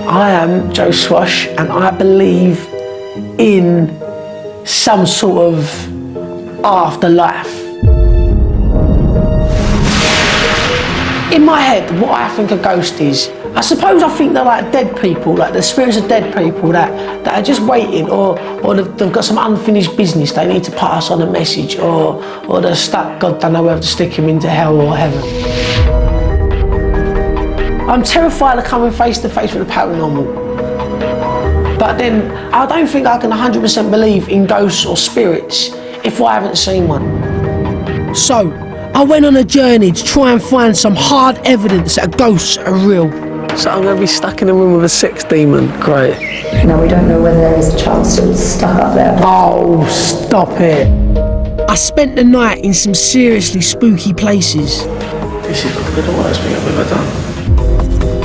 I am Joe Swash, and I believe in some sort of afterlife. In my head, what I think a ghost is, I suppose I think they're like dead people, like the spirits of dead people that are just waiting, or they've got some unfinished business, they need to pass on a message, or they're stuck, God don't know whether to stick them into hell or heaven. I'm terrified of coming face to face with the paranormal. But then, I don't think I can 100% believe in ghosts or spirits if I haven't seen one. So, I went on a journey to try and find some hard evidence that ghosts are real. So I'm going to be stuck in a room with a sex demon. Great. No, we don't know whether there is a chance that it's stuck up there. Oh, stop it. I spent the night in some seriously spooky places. This is probably the worst thing I've ever done.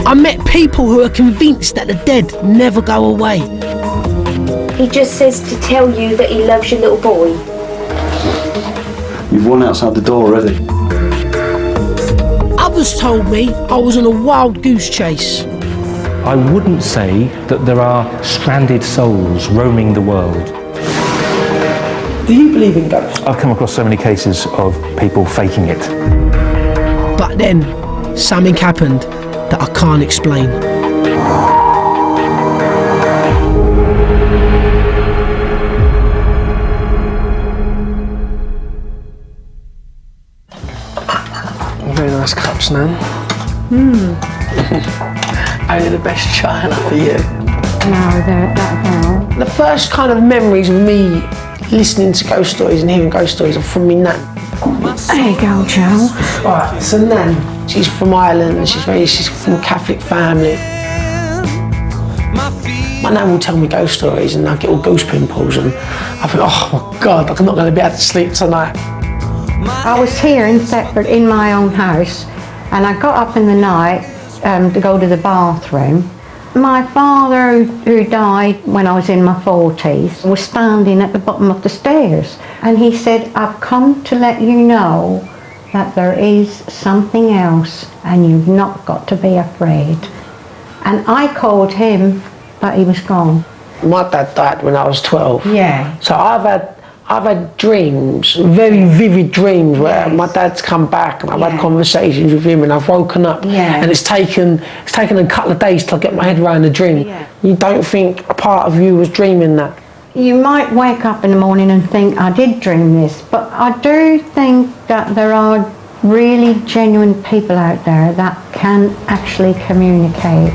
I met people who are convinced that the dead never go away. He just says to tell you that he loves your little boy. You've won outside the door already. Others told me I was on a wild goose chase. I wouldn't say that there are stranded souls roaming the world. Do you believe in ghosts? I've come across so many cases of people faking it. But then, something happened that I can't explain. Very nice cups, man. Only the best china for you. No, that The first kind of memories of me listening to ghost stories and hearing ghost stories are from me nan. There you go, Joe. Right, so nan, she's from Ireland, she's from a Catholic family. My nan will tell me ghost stories and I get all goose pimples and I think, oh my God, I'm not going to be able to sleep tonight. I was here in Thetford in my own house, and I got up in the night to go to the bathroom. My father, who died when I was in my 40s, was standing at the bottom of the stairs, and he said, "I've come to let you know that there is something else and you've not got to be afraid." And I called him, but he was gone. My dad died when I was 12. Yeah. So I've had dreams, very vivid dreams, where my dad's come back and I've had conversations with him and I've woken up and it's taken a couple of days to get my head around the dream. Yeah. You don't think a part of you was dreaming that? You might wake up in the morning and think, I did dream this, but I do think that there are really genuine people out there that can actually communicate.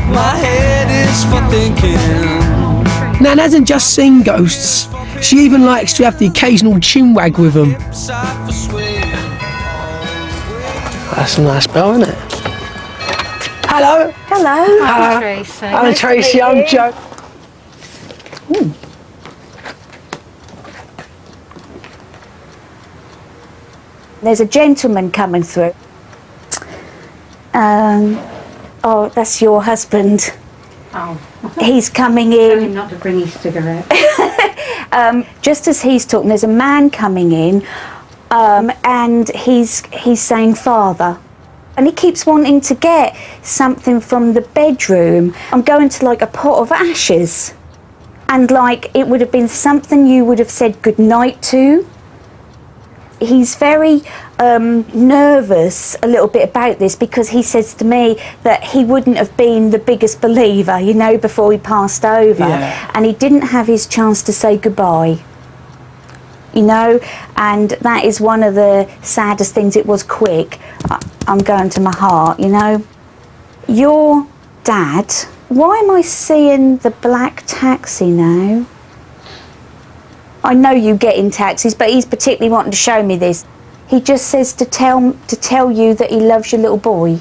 My head is for thinking. Nan hasn't just seen ghosts, she even likes to have the occasional chinwag with them. That's a nice bell, isn't it? Hello. Hello. Hello. Tracy. Hello, Tracy. I'm Joe. There's a gentleman coming through. Oh, that's your husband. Oh. He's coming Tell him in. not to bring his cigarette. Just as he's talking, there's a man coming in, and he's saying father, and he keeps wanting to get something from the bedroom. I'm going to like a pot of ashes, and like it would have been something you would have said goodnight to. He's very nervous a little bit about this because he says to me that he wouldn't have been the biggest believer, you know, before he passed over, and he didn't have his chance to say goodbye, you know, and that is one of the saddest things. It was quick. I'm going to my heart, you know. Your dad, why am I seeing the black taxi now? I know you get in taxis, but he's particularly wanting to show me this. He just says to tell you that he loves your little boy.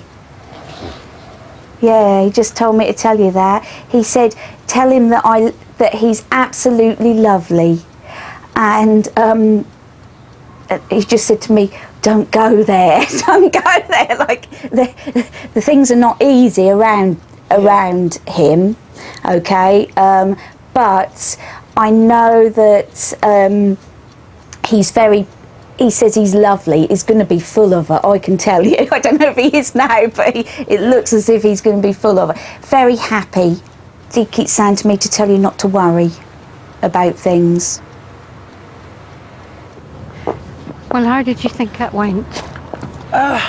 Yeah, he just told me to tell you that. He said, tell him that he's absolutely lovely. And he just said to me, don't go there, don't go there. Like, the things are not easy around him, okay? But I know that he's He says he's lovely. He's going to be full of her, I can tell you. I don't know if he is now, but it looks as if he's going to be full of her. Very happy. He keeps saying to me to tell you not to worry about things. Well, how did you think that went? Yeah,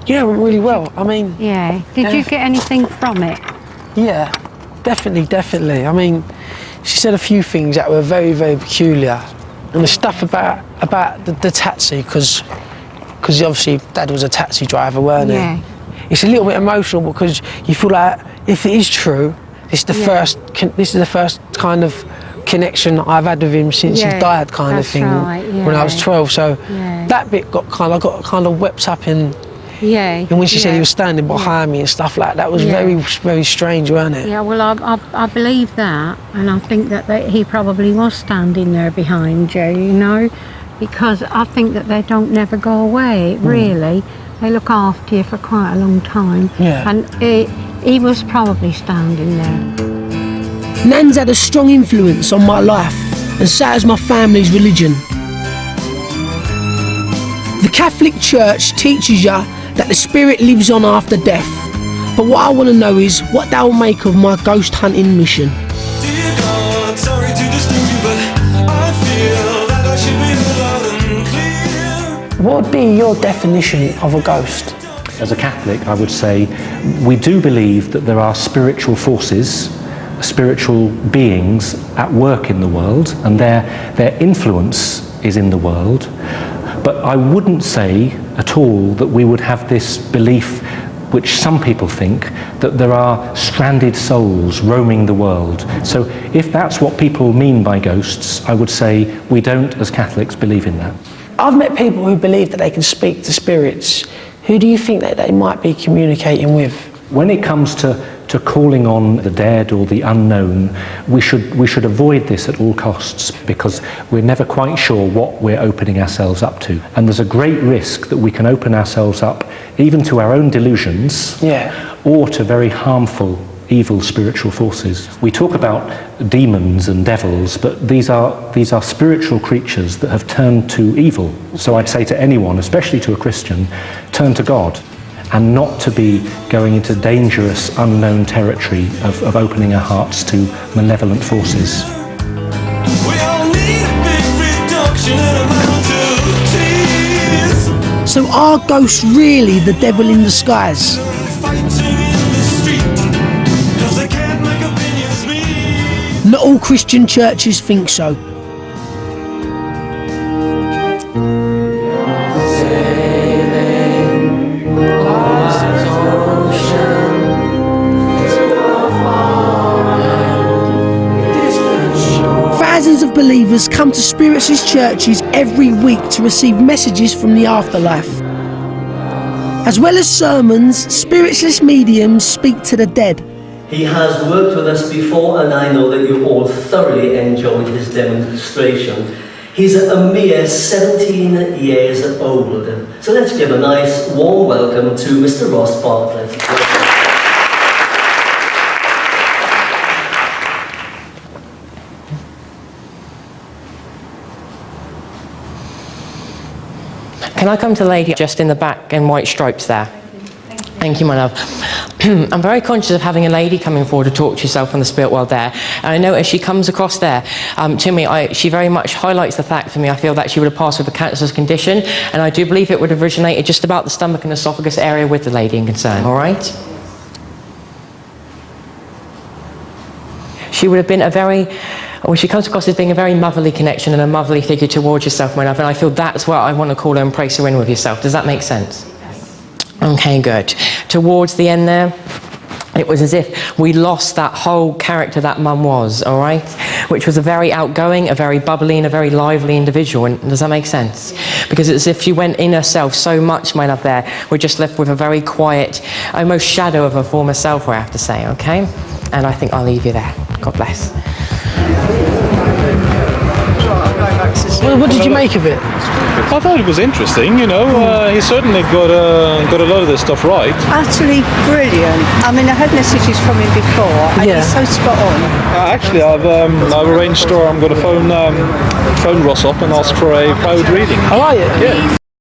it went really well. I mean... Yeah. Did you get anything from it? Yeah, definitely. I mean, she said a few things that were very, very peculiar. And the stuff about the taxi, because obviously Dad was a taxi driver, weren't he? Yeah. It's a little bit emotional because you feel like if it is true, this is the first kind of connection I've had with him since he died, kind of thing. Right, yeah. When I was 12, so that bit got kind of wept up in. Yeah. And when she said he was standing behind me and stuff like that, was very, very strange, wasn't it? Yeah, well, I believe that, and I think that he probably was standing there behind you, you know, because I think that they don't never go away, really. They look after you for quite a long time. Yeah. And he was probably standing there. Nan's had a strong influence on my life, and so has my family's religion. The Catholic Church teaches you that the spirit lives on after death, but what I want to know is what they'll make of my ghost hunting mission. Dear God, sorry to disturb you, but I feel that I should be loud and clear. What would be your definition of a ghost? As a Catholic, I would say we do believe that there are spiritual forces, spiritual beings at work in the world, and their influence is in the world. But I wouldn't say at all that we would have this belief, which some people think, that there are stranded souls roaming the world. So if that's what people mean by ghosts, I would say we don't, as Catholics, believe in that. I've met people who believe that they can speak to spirits. Who do you think that they might be communicating with? When it comes to calling on the dead or the unknown, we should avoid this at all costs, because we're never quite sure what we're opening ourselves up to. And there's a great risk that we can open ourselves up even to our own delusions, or to very harmful, evil spiritual forces. We talk about demons and devils, but these are spiritual creatures that have turned to evil. So I'd say to anyone, especially to a Christian, turn to God, and not to be going into dangerous, unknown territory of opening our hearts to malevolent forces. We all need a big reduction in amount of tears. So are ghosts really the devil in disguise? Fighting in the street, 'cause they can't make opinions meet. Not all Christian churches think so. Thousands of believers come to spiritualist churches every week to receive messages from the afterlife. As well as sermons, spiritualist mediums speak to the dead. He has worked with us before, and I know that you all thoroughly enjoyed his demonstration. He's a mere 17 years old. So let's give a nice warm welcome to Mr. Ross Bartlett. Can I come to the lady just in the back in white stripes there? Thank you, my love. I'm very conscious of having a lady coming forward to talk to yourself in the spirit world there. And I know as she comes across there to me, she very much highlights the fact for me, I feel that she would have passed with a cancerous condition. And I do believe it would have originated just about the stomach and esophagus area with the lady in concern, all right? She would have been she comes across as being a very motherly connection and a motherly figure towards yourself, my love, and I feel that's where I want to call her and place her in with yourself. Does that make sense? Okay, good. Towards the end there, it was as if we lost that whole character that Mum was, all right? Which was a very outgoing, a very bubbly, and a very lively individual. And does that make sense? Because it's as if she went in herself so much, my love, there. We're just left with a very quiet, almost shadow of her former self, I have to say, okay? And I think I'll leave you there. God bless. What did you make of it? I thought it was interesting, you know. He certainly got a lot of this stuff right. Utterly brilliant. I mean, I had messages from him before, and Yeah. he's so spot on. Actually, I've arranged, or I'm going to phone Ross up and ask for a private reading. How are you? Yeah.